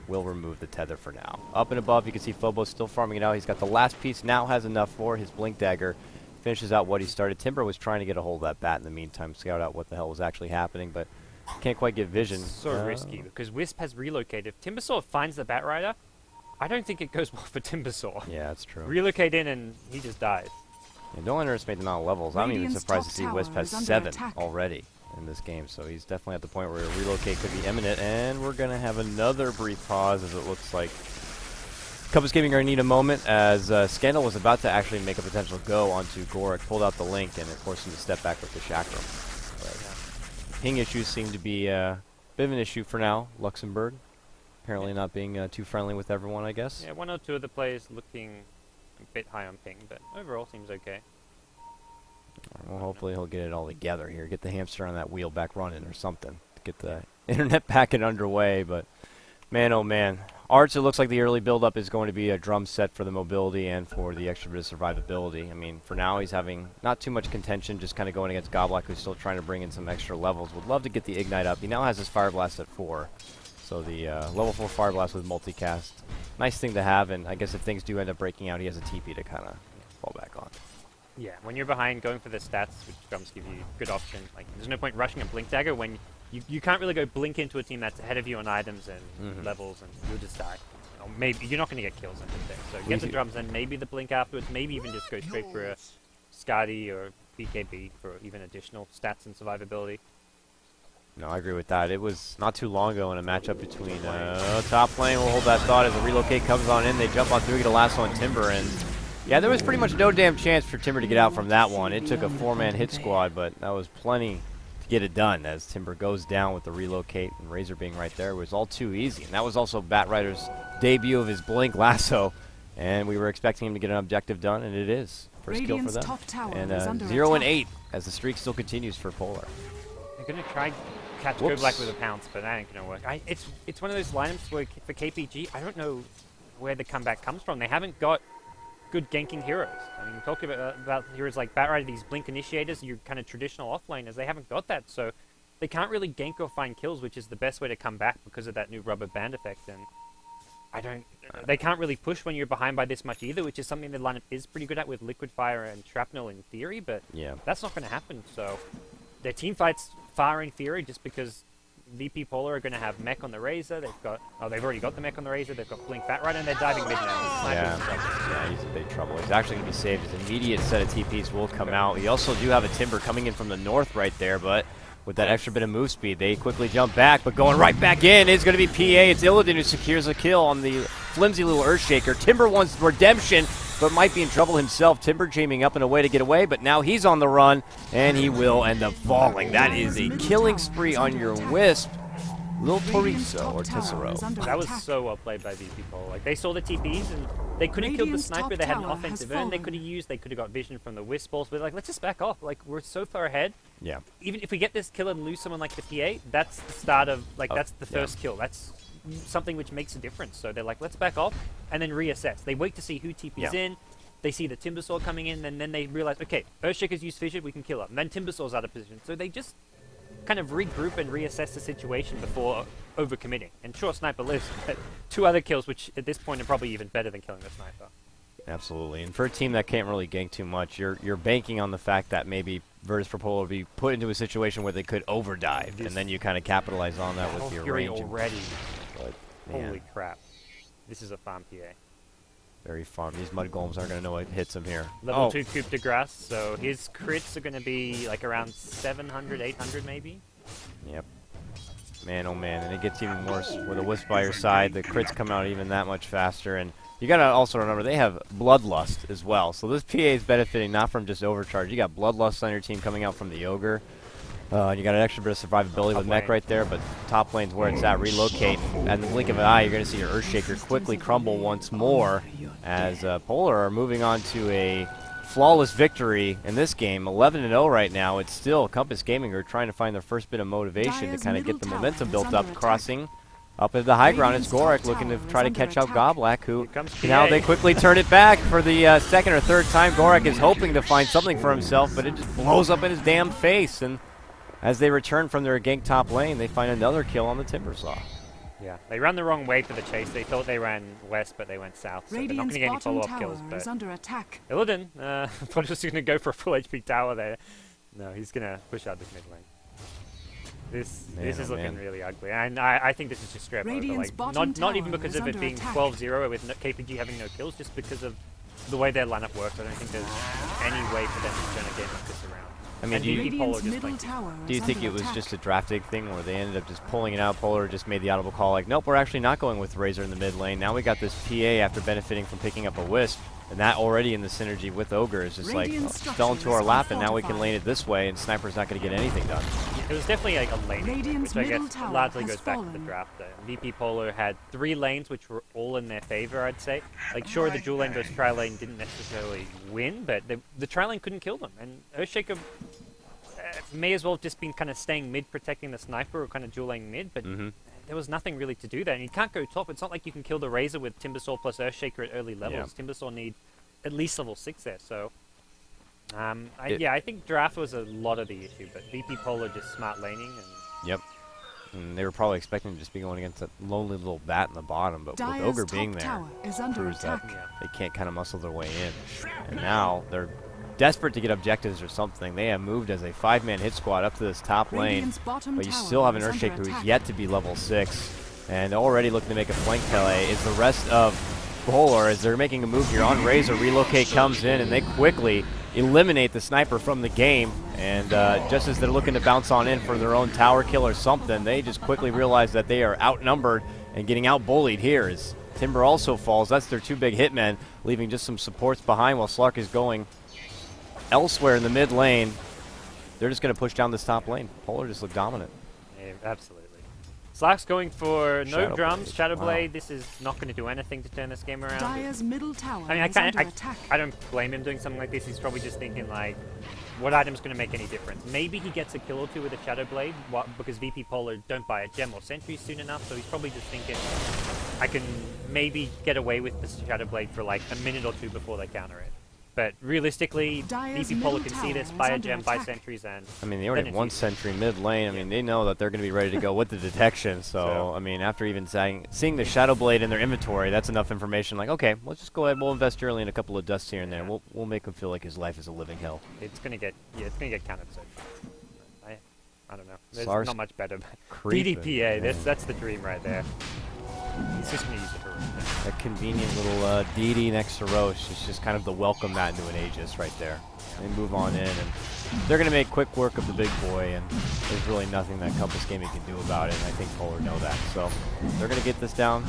will remove the tether for now. Up and above, you can see Phobos still farming it out. He's got the last piece, now has enough for his blink dagger. Finishes out what he started. Timber was trying to get a hold of that bat in the meantime, scout out what the hell was actually happening, but can't quite get vision. It's so risky because Wisp has relocated. If Timbersaw finds the Bat Rider, I don't think it goes well for Timbersaw. Yeah, that's true. Relocate in and he just dies. And don't underestimate the amount of levels. I'm even surprised to see Wisp has 7 already in this game, so he's definitely at the point where a relocate could be imminent, and we're going to have another brief pause as it looks like Compass Gaming are going to need a moment as Scandal was about to actually make a potential go onto Gorik, pulled out the link, and it forced him to step back with the Chakram. Ping issues seem to be a bit of an issue for now. Luxembourg apparently not being too friendly with everyone, I guess. Yeah, 1 or 2 of the players looking a bit high on ping, but overall seems okay. Well, hopefully he'll get it all together here. Get the hamster on that wheel back running or something. Get the internet back and underway, but Man, oh man. Arts, it looks like the early build-up is going to be a drum set for the mobility and for the extra bit of survivability. I mean, for now, he's having not too much contention, just kind of going against Goblak, who's still trying to bring in some extra levels. Would love to get the Ignite up. He now has his Fire Blast at 4. So the level 4 Fire Blast with multicast. Nice thing to have, and I guess if things do end up breaking out, he has a TP to kind of fall back on. Yeah, when you're behind, going for the stats, which drums give you a good option. Like, there's no point rushing a Blink Dagger when you can't really go Blink into a team that's ahead of you on items and levels, and you'll just die. Or maybe you're not going to get kills, I think. So get the drums and maybe the Blink afterwards, maybe even just go straight for a Skadi or BKB for even additional stats and survivability. No, I agree with that. It was not too long ago in a matchup between top lane. We'll hold that thought as the relocate comes on in. They jump on through, get a lasso on Timber, and yeah, there was pretty much no damn chance for Timber to get out from that one. It took a 4-man hit squad, but that was plenty to get it done as Timber goes down with the relocate, and Razor being right there was all too easy. And that was also Batrider's debut of his Blink lasso, and we were expecting him to get an objective done, and it is. First kill for them. And 0 and 8 as the streak still continues for Polar. They're going to try catch Goblak with a pounce, but that ain't going to work. It's one of those lineups where for KPG, I don't know where the comeback comes from. They haven't got good ganking heroes. I mean, talking about heroes like Batrider, these Blink initiators, your kind of traditional offlaners, they haven't got that, so they can't really gank or find kills, which is the best way to come back because of that new rubber band effect. And they can't really push when you're behind by this much either, which is something the lineup is pretty good at with Liquid Fire and Shrapnel in theory, but yeah, that's not going to happen. So their team fights far inferior just because VPPolar are going to have mech on the Razor. They've already got the mech on the Razor. They've got Blink Batrider, and they're diving mid now. Yeah, he's in big trouble. He's actually going to be saved. His immediate set of TPs will come out. We also do have a Timber coming in from the north right there, but with that extra bit of move speed, they quickly jump back, but going right back in is going to be PA. It's Illidan who secures a kill on the flimsy little Earthshaker. Timber wants redemption, but might be in trouble himself. Timber jaming up in a way to get away, but now he's on the run, and he will end up falling. That is a killing spree on your Wisp. Lil Torizo or Tessero. That was so well played by VPPolar. Like, they saw the TPs, and they could have killed the sniper. They had an offensive urn they could have used. They could have got vision from the Wisp balls, but like, let's just back off. Like, we're so far ahead. Yeah. Even if we get this kill and lose someone like the PA, that's the start of, like, that's the first kill. That's something which makes a difference. So they're like, let's back off and then reassess. They wait to see who TPs in. They see the Timbersaw coming in, and then they realize, okay, Earthshaker's used Fission, we can kill him. And then Timbersaw's out of position. So they just kind of regroup and reassess the situation before overcommitting. And sure, Sniper lives, but 2 other kills, which at this point are probably even better than killing the Sniper. Absolutely. And for a team that can't really gank too much, you're banking on the fact that maybe VPPolar will be put into a situation where they could overdive, and then you kind of capitalize on that with your range. Already. But, holy crap. This is a farm PA. Very farm. These mud golems aren't going to know what hits him here. Level 2 coup de grace, so his crits are going to be like around 700, 800 maybe. Yep. Man, oh man, and it gets even worse with a Wisp by your side. The crits come out even that much faster, and you got to also remember they have Bloodlust as well. So this PA is benefiting not from just overcharge. You got Bloodlust on your team coming out from the Ogre. And you got an extra bit of survivability with mech right there, but top lane's where it's at. Relocate. At the blink of an eye, you're going to see your Earthshaker quickly crumble once more as Polar are moving on to a flawless victory in this game. 11-0 right now. It's still Compass Gaming are trying to find their first bit of motivation to kind of get the momentum built up, crossing up at the high ground. It's Gorak looking to try to catch out Goblak, who now they quickly turn it back for the second or third time. Gorak is hoping to find something for himself, but it just blows up in his damn face. And as they return from their gank top lane, they find another kill on the Timbersaw. Yeah, they ran the wrong way for the chase. They thought they ran west, but they went south. So they're not going to get any follow-up kills. But Illidan probably just going to go for a full HP tower there. No, he's going to push out this mid lane. This is looking really ugly, and I think this is just straight over. Like, not even because of it being 12-0 with KPG having no kills, just because of the way their lineup works. I don't think there's any way for them to turn a game like this around. I mean, do you think it was just a drafting thing where they ended up just pulling it out? Polar just made the audible call like, nope, we're actually not going with Razor in the mid lane. Now we got this PA after benefiting from picking up a Wisp, and that already in the synergy with Ogre is just like, fell into our lap, and now we can lane it this way, and Sniper's not going to get anything done. It was definitely like a lane, which I guess largely goes back to the draft. VPPolar had 3 lanes, which were all in their favor, I'd say. Like, sure, the dual lane versus tri lane didn't necessarily win, but the tri lane couldn't kill them, and Earthshaker may as well have just been kind of staying mid, protecting the Sniper, or kind of dual lane mid, but there was nothing really to do there. And you can't go top. It's not like you can kill the Razor with Timbersaw plus Earthshaker at early levels. Yeah. Timbersaw need at least level 6 there. So, I think draft was a lot of the issue, but VPPolar just smart laning. And Yep. And they were probably expecting to just be going against that lonely little bat in the bottom, but with Ogre being there, proves that they can't kind of muscle their way in. And now they're desperate to get objectives or something. They have moved as a 5-man hit squad up to this top lane, but you still have an Earthshaker who's yet to be level 6, and already looking to make a flank Pele is the rest of Polar as they're making a move here on Razor. Relocate comes in, and they quickly eliminate the sniper from the game, and just as they're looking to bounce on in for their own tower kill or something, they just quickly realize that they are outnumbered and getting out-bullied here as Timber also falls. That's their 2 big hitmen, leaving just some supports behind while Slark is going elsewhere in the mid lane. They're just going to push down this top lane. Polar just look dominant. Yeah, absolutely. Slark's going for no Shadow drums, Blade. Shadow Wow. Blade. This is not going to do anything to turn this game around. Dire's middle tower I mean, is under attack. I don't blame him doing something like this. He's probably just thinking, like, what item's going to make any difference? Maybe he gets a kill or 2 with a Shadow Blade, because VPPolar don't buy a gem or sentry soon enough, so he's probably just thinking, I can maybe get away with the Shadow Blade for like a minute or 2 before they counter it. But realistically, VPPolar can see this, buy a gem, buy sentries, and I mean, they already have 1 sentry mid lane. I mean, they know that they're going to be ready to go with the detection. So, I mean, after even seeing the Shadow Blade in their inventory, that's enough information. Like, okay, let's just go ahead. We'll invest early in a couple of dusts here and there. We'll make him feel like his life is a living hell. It's gonna get countered. So I don't know. There's Slark's not much better. creeping, DDPA. That's the dream right there. He's just gonna use it for That convenient little DD next to Roche is just kind of the welcome mat into an Aegis right there. They move on in, and they're going to make quick work of the big boy, and there's really nothing that Compass Gaming can do about it, and I think Polar know that. So they're going to get this down,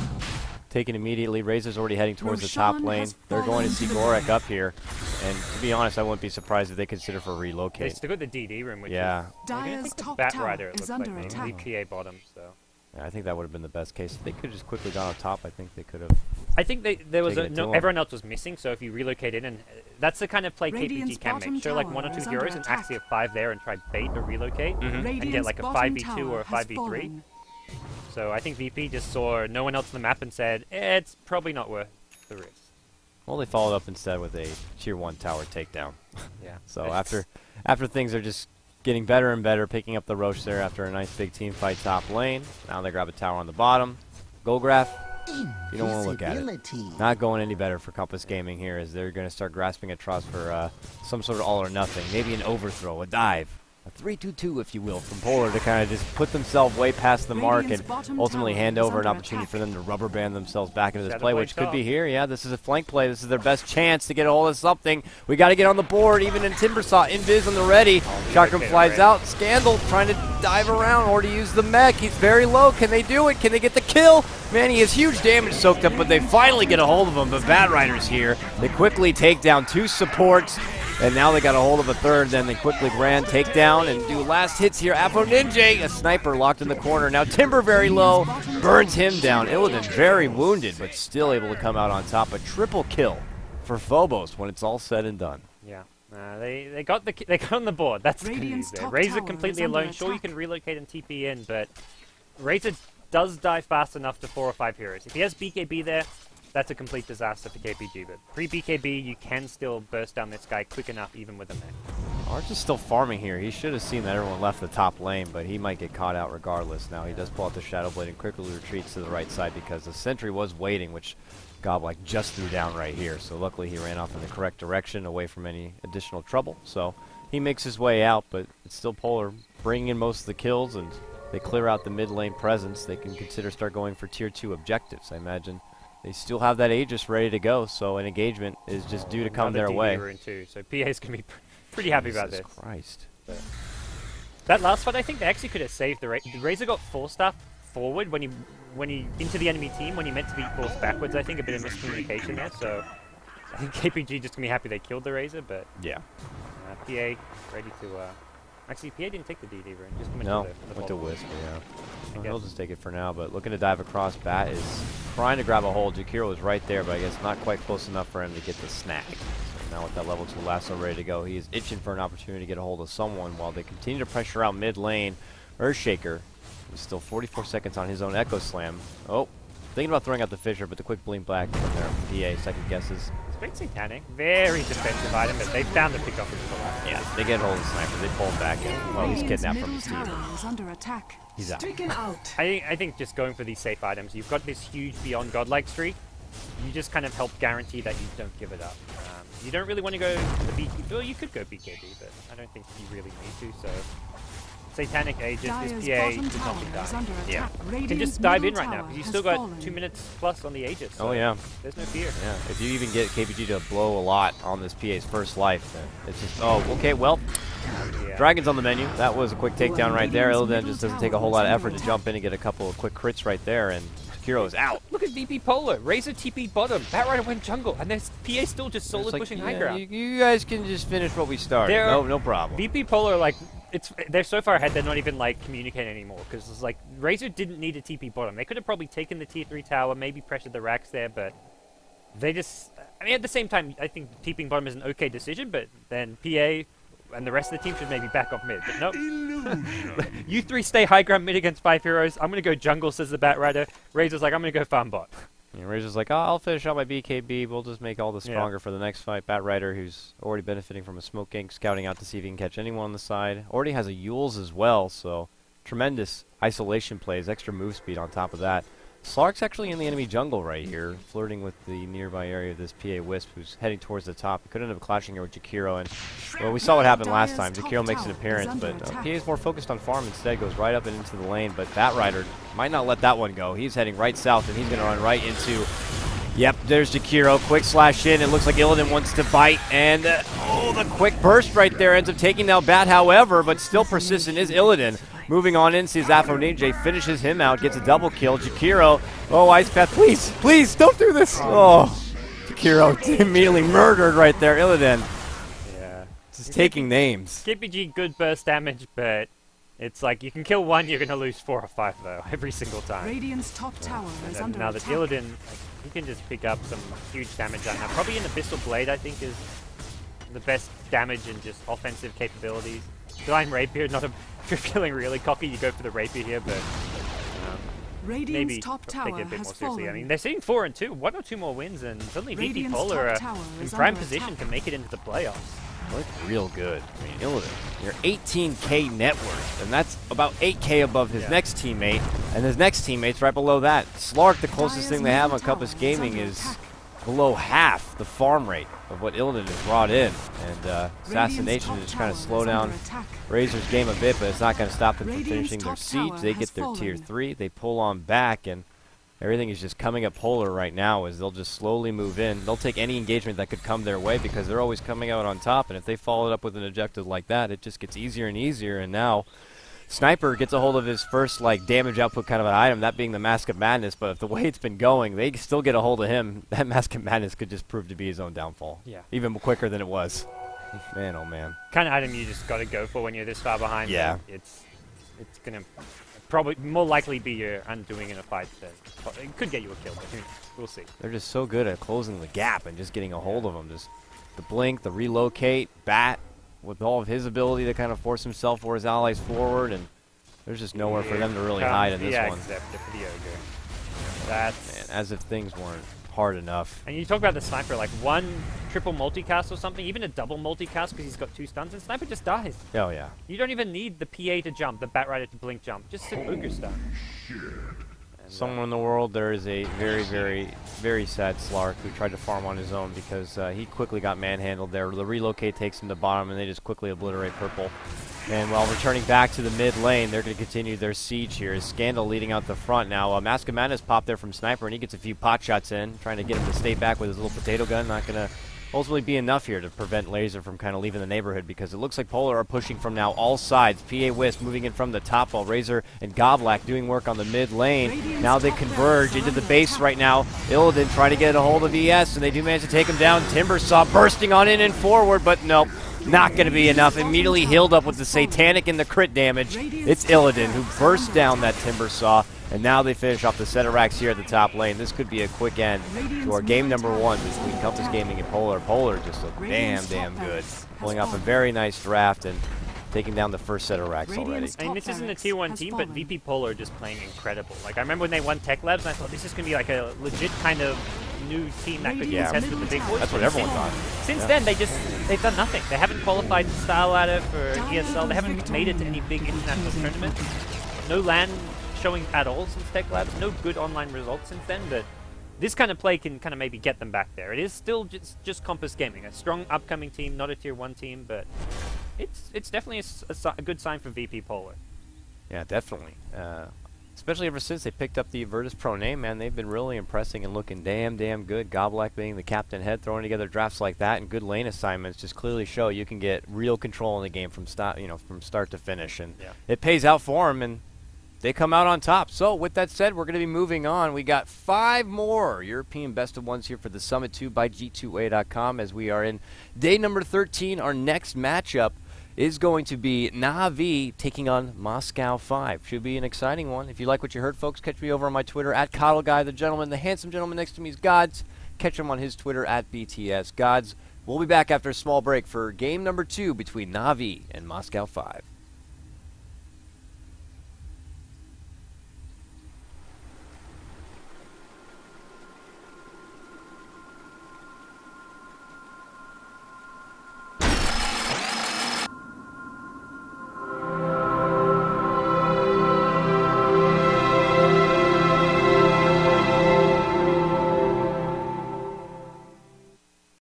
taken immediately. Razor's already heading towards the top lane. They're going to see Gorek up here, and to be honest, I wouldn't be surprised if they consider for They relocate. still got the DD room, which is Dire's the top Bat tower Rider. It is looks under like attack. maybe PA bottom. So. Yeah, I think that would have been the best case. If they could have just quickly gone on top, I think they could have. I think there was Taking it to 'em. everyone else was missing, so if you relocate in, and that's the kind of play Radiant's KPG can bottom make. Show like tower 1 or 2 is under heroes and attack. actually have 5 there and try bait or relocate and get Radiant's like a bottom 5v2 or a tower has 5v3. fallen. So I think VP just saw no one else on the map and said, it's probably not worth the risk. Well, they followed up instead with a tier 1 tower takedown. Yeah. So after things are just getting better and better, picking up the Roche there after a nice big team fight top lane. Now they grab a tower on the bottom. Golgraph, you don't want to look at it. Not going any better for Compass Gaming here as they're going to start grasping at straws for some sort of all or nothing. Maybe an overthrow, a dive. A 3-2-2, if you will, from Polar to kind of just put themselves way past the mark and ultimately hand over an opportunity for them to rubber band themselves back into this play, which could be here. Yeah, this is a flank play. This is their best chance to get a hold of something. We got to get on the board, even in Timbersaw. Invis on the ready. Chakram flies out. Scandal trying to dive around or to use the mech. He's very low. Can they do it? Can they get the kill? Man, he has huge damage soaked up, but they finally get a hold of him. The Bat Rider's here. They quickly take down 2 supports. And now they got a hold of a third, then they quickly grand takedown and do last hits here. Afro Ninja, a sniper locked in the corner. Now Timber very low, burns him down. Illidan very wounded, but still able to come out on top. A triple kill for Phobos when it's all said and done. Yeah. They got on the board. That's the good news there. Razor completely alone. Sure, you can relocate and TP in, but Razor does die fast enough to 4 or 5 heroes. If he has BKB there, that's a complete disaster for KPG, but pre-BKB, you can still burst down this guy quick enough, even with a mech. Arch is still farming here. He should have seen that everyone left the top lane, but he might get caught out regardless. Now he does pull out the Shadow Blade and quickly retreats to the right side because the sentry was waiting, which Goblik just threw down right here. So luckily he ran off in the correct direction, away from any additional trouble. So he makes his way out, but it's still Polar bringing in most of the kills, and they clear out the mid lane presence. They can consider start going for tier 2 objectives, I imagine. They still have that Aegis ready to go, so an engagement is just due to come their way. Too, so PA's going to be pretty happy about this. Christ. But that last fight, I think they actually could have saved the Razor. The Razor got 4-staff forward when he into the enemy team when he meant to be forced backwards. I think a bit of miscommunication there, so I think KPG just going to be happy they killed the Razor, but yeah. PA ready to... Actually, PA didn't take the DD rune, just went to Whisper, yeah. Well, he'll just take it for now, but looking to dive across. Bat is trying to grab a hold. Jakiro was right there, but I guess not quite close enough for him to get the snag. So now with that level 2 lasso ready to go, he is itching for an opportunity to get a hold of someone while they continue to pressure out mid lane. Earthshaker Still 44 seconds on his own Echo Slam. Oh, thinking about throwing out the Fissure, but the quick blink back from their PA, second guesses. It's great Satanic. Very defensive item, but they found the pickup in the last. Yeah, they get hold of the Sniper. They pull him back in. Well, he's kidnapped from his team. Is under attack. He's out. I think just going for these safe items, you've got this huge Beyond Godlike streak. You just kind of help guarantee that you don't give it up. You don't really want to go the BKB. Well, you could go BKB, but I don't think you really need to. So, Satanic Aegis, this PA does not be dying. Yeah. You can just dive in right now because you still got 2 minutes plus on the Aegis. So Oh yeah. There's no fear. Yeah. If you even get KPG to blow a lot on this PA's first life, then it's just okay. Well, Yeah. Dragon's on the menu. That was a quick takedown right there. Illidan just doesn't take a whole lot of effort to jump in and get a couple of quick crits right there, and Kiro is out. Look at VPPolar. Razor TP bottom. Batrider went jungle, and there's PA still just solo It's like, pushing yeah, high ground. You guys can just finish what we started. No problem. VPPolar, like, they're so far ahead they're not even like communicating anymore because it's like Razor didn't need a TP bottom. They could have probably taken the tier 3 tower, maybe pressured the racks there, but they just. I mean, at the same time, I think TPing bottom is an okay decision, but then PA and the rest of the team should maybe back off mid. But nope. You three stay high ground mid against 5 heroes. I'm gonna go jungle, says the Batrider. Razor's like, I'm gonna go farm bot. Yeah, Razor's like, I'll finish out my BKB. We'll just make all the stronger for the next fight. Batrider, who's already benefiting from a smoke gank, scouting out to see if he can catch anyone on the side. Already has a Yules as well, so tremendous isolation plays, extra move speed on top of that. Slark's actually in the enemy jungle right here, flirting with the nearby area of this PA Wisp, who's heading towards the top. He could end up clashing here with Jakiro, and well, we saw what happened last time. Jakiro makes an appearance, but PA is more focused on farm instead, goes right up and into the lane, but Batrider might not let that one go. He's heading right south, and he's going to run right into... Yep, there's Jakiro. Quick slash in. It looks like Illidan wants to bite, and the quick burst right there ends up taking down Bat, however, but still persistent is Illidan. Moving on in, sees Afro Ninja, finishes him out, gets a double kill. Jakiro, Ice Path, please, don't do this. Jakiro immediately murdered right there. Illidan, Yeah. just taking names. KPG, good burst damage, but it's like you can kill one, you're going to lose 4 or 5, though, every single time. Radiant's top tower is under Now that attack. Illidan, like, he can just pick up some huge damage right now. Probably an Abyssal Blade, I think, is the best damage and just offensive capabilities. Divine Rapier, not a good killing really. Cocky, you go for the Rapier here, but Radiant's maybe top take it a tower bit more has seriously. fallen. I mean, they're sitting 4 and 2, 1 or 2 more wins, and suddenly Radiant's VPPolar top tower are in is prime under position attack. to make it into the playoffs. Look real good. I mean, Illidan, you're 18K net worth, and that's about 8K above his next teammate, and his next teammate's right below that. Slark, the closest thing they have on Compass Gaming, is below half the farm rate of what Illidan has brought in, and Assassination is just trying to slow down Razor's game a bit, but it's not going to stop them from finishing their siege. They get their tier 3, they pull on back, and everything is just coming up polar right now as they'll just slowly move in. They'll take any engagement that could come their way because they're always coming out on top, and if they follow it up with an objective like that, it just gets easier and easier, and now Sniper gets a hold of his first damage output kind of an item, that being the Mask of Madness, but if the way it's been going, they still get a hold of him. That Mask of Madness could just prove to be his own downfall. Yeah. Even quicker than it was. Man, oh man. Kind of item you just got to go for when you're this far behind. Yeah. It's going to probably more likely be your undoing in a fight. It could get you a kill, but we'll see. They're just so good at closing the gap and just getting a hold of them. Just the blink, the relocate, Bat, with all of his ability to kind of force himself or his allies forward, and there's just nowhere for them to really hide in this one. Except for the Ogre. That's... Man, as if things weren't hard enough. And you talk about the Sniper, like one triple multicast or something, even a double multicast because he's got 2 stuns, and Sniper just dies. Oh, yeah. You don't even need the PA to jump, the Batrider to blink jump. Just an Ogre stun. Somewhere in the world, there is a very, very, very sad Slark who tried to farm on his own because he quickly got manhandled there. The relocate takes him to bottom, and they just quickly obliterate purple. And while returning back to the mid lane, they're going to continue their siege here. Scandal leading out the front now. Mask of Madness popped there from Sniper, and he gets a few pot shots in, trying to get him to stay back with his little potato gun. Not going to ultimately be enough here to prevent Laser from kind of leaving the neighborhood, because it looks like Polar are pushing from now all sides. PA Wisp moving in from the top, while Razor and Goblack doing work on the mid lane. Now they converge into the base right now. Illidan trying to get a hold of ES, and they do manage to take him down. Timbersaw bursting on in and forward, but nope. Not going to be enough. Immediately healed up with the Satanic and the crit damage. It's Illidan who bursts down that Timbersaw, and now they finish off the set of racks here at the top lane. This could be a quick end to our game number 1 between Compass Gaming and Polar. Polar just looked damn good, pulling off a very nice draft, and taking down the first set of racks already. Radiant's I mean, top this isn't a barracks tier 1 has team, but fallen. VPPolar are just playing incredible. Like, I remember when they won Tech Labs, and I thought this is going to be like a legit kind of new team that could Radiant's contest with the big middle boys. That's what But everyone since- thought. Since Yeah. then, they've done nothing. They haven't qualified the Star Ladder for Down ESL. They haven't victory. made it to any big international tournaments. No LAN showing at all since Tech Labs. No good online results since then, but this kind of play can kind of maybe get them back there. It is still just Compass Gaming, a strong upcoming team, not a tier 1 team, but it's definitely a good sign for VPPolar. Yeah, definitely. Especially ever since they picked up the Virtus Pro name, man, they've been really impressing and looking damn good. Goblack being the captain head, throwing together drafts like that, and good lane assignments just clearly show you can get real control in the game from start to finish, and Yeah. it pays out for them, and they come out on top. So with that said, we're going to be moving on. We got 5 more European best of ones here for the Summit 2 by G2A.com as we are in day number 13. Our next matchup is going to be Na'Vi taking on Moscow 5. Should be an exciting one. If you like what you heard, folks, catch me over on my Twitter at Coddle Guy, the gentleman. The handsome gentleman next to me is Gods. Catch him on his Twitter at BTS. Gods, we'll be back after a small break for game number 2 between Na'Vi and Moscow 5.